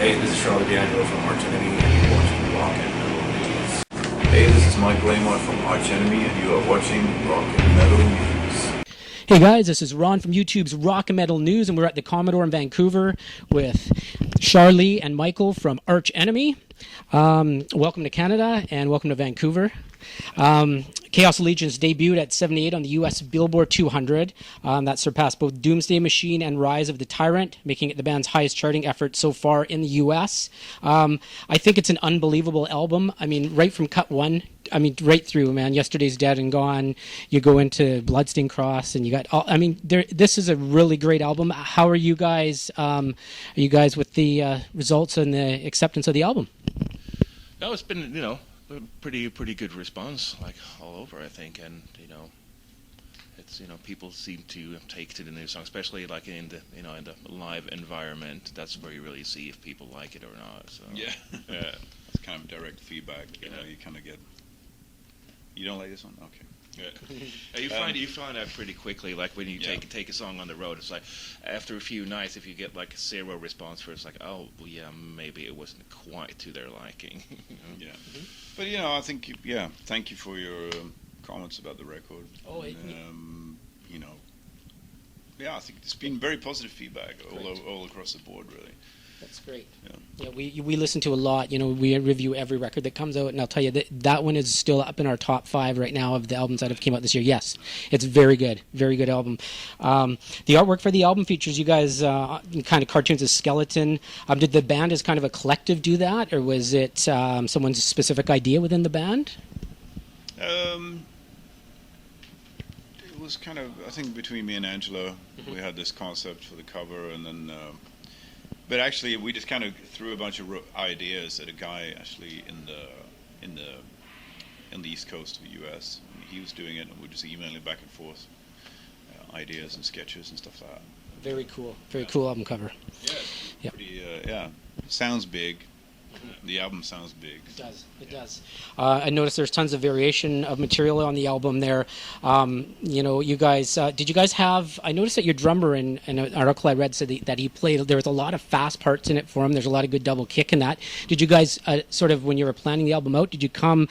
Hey, this is Charlie from Arch Enemy, and you're watching Rock and Metal News. Hey, this is Mike Lamont from Arch Enemy, and you are watching Rock and Metal News. Hey guys, this is Ron from YouTube's Rock and Metal News, and we're at the Commodore in Vancouver with Sharlee and Michael from Arch Enemy. Welcome to Canada, and welcome to Vancouver. Chaos Allegiance debuted at 78 on the U.S. Billboard 200. That surpassed both Doomsday Machine and Rise of the Tyrant, making it the band's highest charting effort so far in the U.S. I think it's an unbelievable album. I mean, right from cut one, I mean, right through, man. Yesterday's Dead and Gone. You go into Bloodstained Cross, and you got all. I mean, this is a really great album. How are you guys? Are you guys with the results and the acceptance of the album? No, it's been, pretty good response, like all over, I think, and it's people seem to take to the new song, especially like in the in the live environment. That's where you really see if people like it or not. So yeah, it's kind of direct feedback. You kind of get. You don't like this one? Okay. Yeah. You find out pretty quickly, like when you take a song on the road, it's like after a few nights, if you get like zero response for it, it's like, oh well, yeah, maybe it wasn't quite to their liking. Yeah, but I think thank you for your comments about the record. Oh, I think it's been very positive feedback all across the board, really. That's great. Yeah, we listen to a lot. We review every record that comes out, and I'll tell you that one is still up in our top 5 right now of the albums that have came out this year. Yes, it's very good album. The artwork for the album features you guys kind of cartoons of Skeleton. Did the band as kind of a collective do that, or was it someone's specific idea within the band? It was kind of, I think, between me and Angelo, we had this concept for the cover, and then. But actually, we just kind of threw a bunch of ideas at a guy actually in the East Coast of the U.S. And he was doing it, and we were just emailing back and forth ideas and sketches and stuff like that. Very cool. Very cool album cover. Yeah. Pretty, sounds big. The album sounds big. It does. I noticed there's tons of variation of material on the album there. You guys, did you guys have, I noticed that your drummer in an article I read said that he played, there was a lot of fast parts in it for him. There's a lot of good double kick in that. Did you guys, sort of, when you were planning the album out, did you come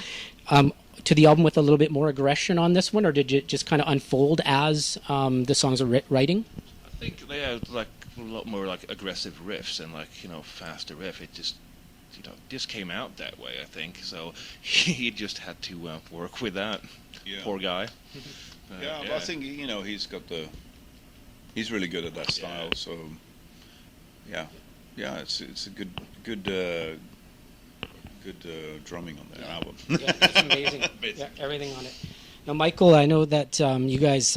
to the album with a little bit more aggression on this one, or did it just kind of unfold as the songs are writing? I think they had like a lot more like aggressive riffs and like, faster riff. It just came out that way, I think. So he just had to work with that. Yeah. Poor guy. But I think he's really good at that style. So it's a good drumming on that album. Yeah, it's amazing. Everything on it. Now, Michael, I know that you guys.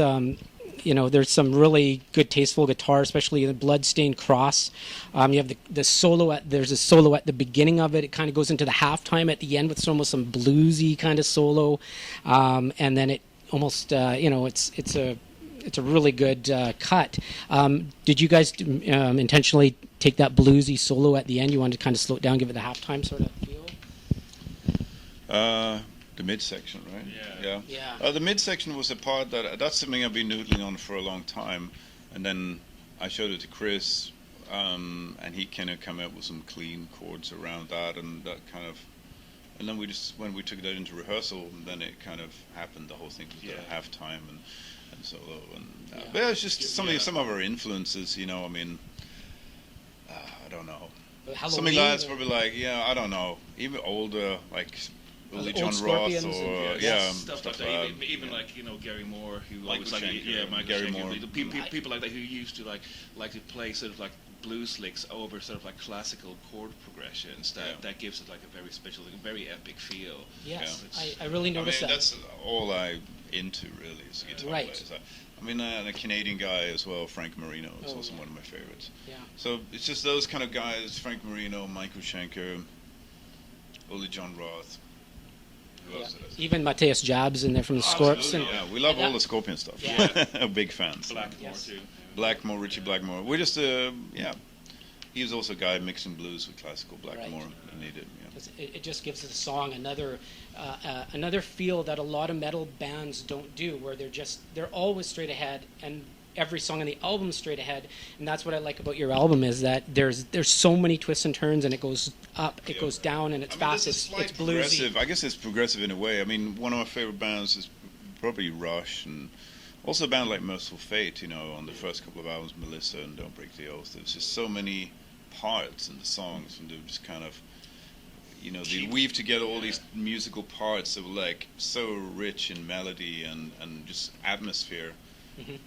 There's some really good, tasteful guitar, especially in the Bloodstained Cross. You have the solo. There's a solo at the beginning of it. It kind of goes into the halftime at the end with almost some bluesy kind of solo, and then it almost, it's a really good cut. Did you guys intentionally take that bluesy solo at the end? You wanted to kind of slow it down, give it the halftime sort of feel? The midsection, right? Yeah. The midsection was a part that's something I've been noodling on for a long time, and then I showed it to Chris, and he kind of came up with some clean chords around that, and that kind of, and then when we took that into rehearsal, then it kind of happened. The whole thing was the halftime and solo, but it's just some of our influences, I mean, I don't know. Some of the guys probably like, I don't know, even older like. John Roth or stuff like that. Even like Gary Moore, who always like Gary Moore. People like that who used to like to play sort of like blues licks over sort of like classical chord progressions. That gives it like a very special, like a very epic feel. Yes, I really noticed that. That's all I'm into really is guitar players. I mean, a Canadian guy as well, Frank Marino, is also one of my favorites. Yeah. So it's just those kind of guys: Frank Marino, Michael Schenker, Ole John Roth. Even Matthias Jabs in there from the Scorps. We love all the Scorpion stuff. Yeah. Big fans. Blackmore too. Richie Blackmore. We're just he was also a guy mixing blues with classical Blackmore, and he did. It just gives the song another feel that a lot of metal bands don't do, where they're always straight ahead, and every song on the album straight ahead, and that's what I like about your album is that there's so many twists and turns, and it goes up, it goes down, and it's fast, it's bluesy. Progressive. I guess it's progressive in a way. I mean, one of my favorite bands is probably Rush, and also a band like Merciful Fate, you know, on the first couple of albums, Melissa and Don't Break the Oath. There's just so many parts in the songs, and they're just kind of, you know, they weave together all these musical parts that were like so rich in melody and just atmosphere.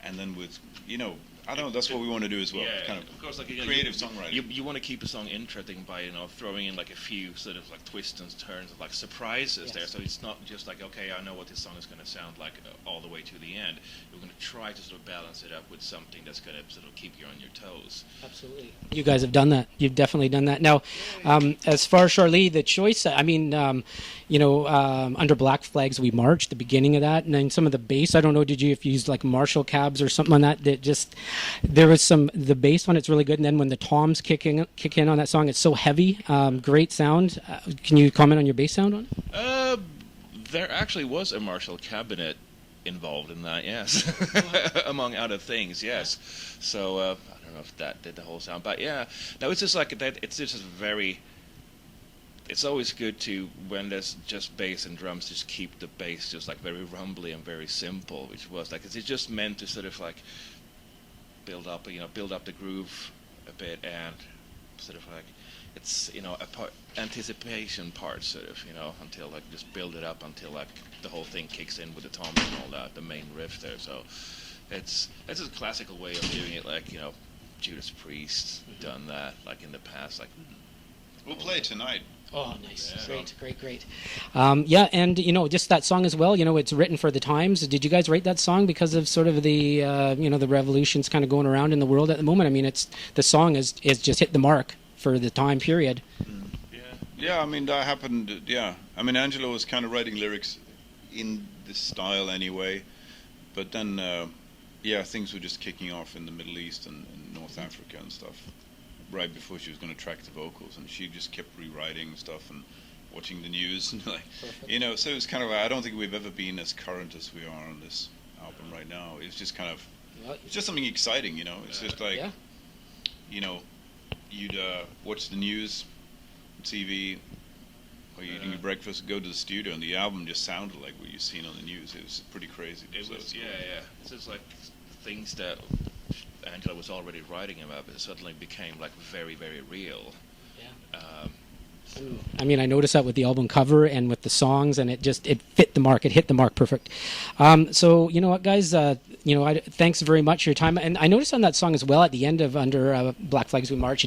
And then with, you know, I don't know, that's what we want to do as well. Yeah, kind of course, like creative songwriting. You want to keep a song interesting by, you know, throwing in like a few sort of like twists and turns, like surprises there. So it's not just like, okay, I know what this song is going to sound like all the way to the end. You're going to try to sort of balance it up with something that's going to sort of keep you on your toes. Absolutely. You guys have done that. You've definitely done that. Now, as far as Sharlee, the choice, I mean, you know, Under Black Flags We March, the beginning of that, and then some of the bass, I don't know, did you, if you used like Marshall cabs or something on that, that just, there was some, the bass on it's really good, and then when the toms kick in on that song, it's so heavy, great sound. Can you comment on your bass sound on it? There actually was a Marshall cabinet involved in that, yes. Among other things, yes. So I don't know if that did the whole sound, but yeah, no, it's just like that. It's just very. It's always good to, when there's just bass and drums, just keep the bass just like very rumbly and very simple, which was like it's just meant to sort of like build up the groove a bit, and sort of like it's, you know, anticipation part, sort of, you know, until like just build it up until like the whole thing kicks in with the toms and all that, the main riff there. So it's a classical way of doing it, like, you know, Judas Priest done that like in the past, like. We'll play it tonight. Oh, nice. Yeah. Great. Yeah, and, you know, just that song as well, you know, it's written for the times. Did you guys write that song because of sort of the, you know, the revolutions kind of going around in the world at the moment? I mean, the song is just hit the mark for the time period. Yeah, I mean, that happened, yeah. I mean, Angelo was kind of writing lyrics in this style anyway, but then, yeah, things were just kicking off in the Middle East and North Africa and stuff. Right before she was going to track the vocals, and she just kept rewriting stuff and watching the news and like, you know. So it's kind of, I don't think we've ever been as current as we are on this album right now. It's just kind of, it's just something exciting, you know. It's just like, you know, you'd watch the news, TV, or you're eating your breakfast, go to the studio, and the album just sounded like what you've seen on the news. It was pretty crazy. It was, yeah. It's just like things that Angela was already writing about, but it suddenly became like very, very real. Yeah. I mean, I noticed that with the album cover and with the songs, and it fit the mark. It hit the mark perfect. So you know what, guys? You know, thanks very much for your time. And I noticed on that song as well, at the end of Under Black Flags We March,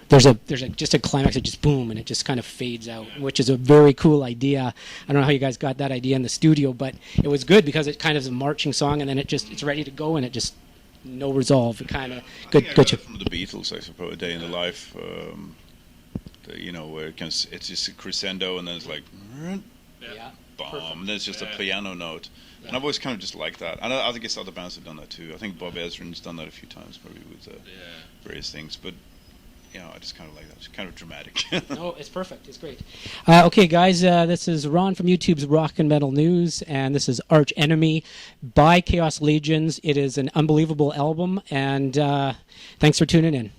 there's just a climax. It just boom, and it just kind of fades out, which is a very cool idea. I don't know how you guys got that idea in the studio, but it was good because it kind of is a marching song, and then it's ready to go, and it just no resolve. It kind of good. I got it from the Beatles, I suppose. A Day in the Life. You know, where it's just a crescendo, and then it's like, bomb, and then it's just a piano note. And I've always kind of just liked that. And I guess other bands have done that too. I think Bob Ezrin's done that a few times, probably with various things. But you know, I just kind of like that. It's kind of dramatic. No, it's perfect. It's great. Okay, guys, this is Ron from YouTube's Rock and Metal News, and this is Arch Enemy by Chaos Legions. It is an unbelievable album, and thanks for tuning in.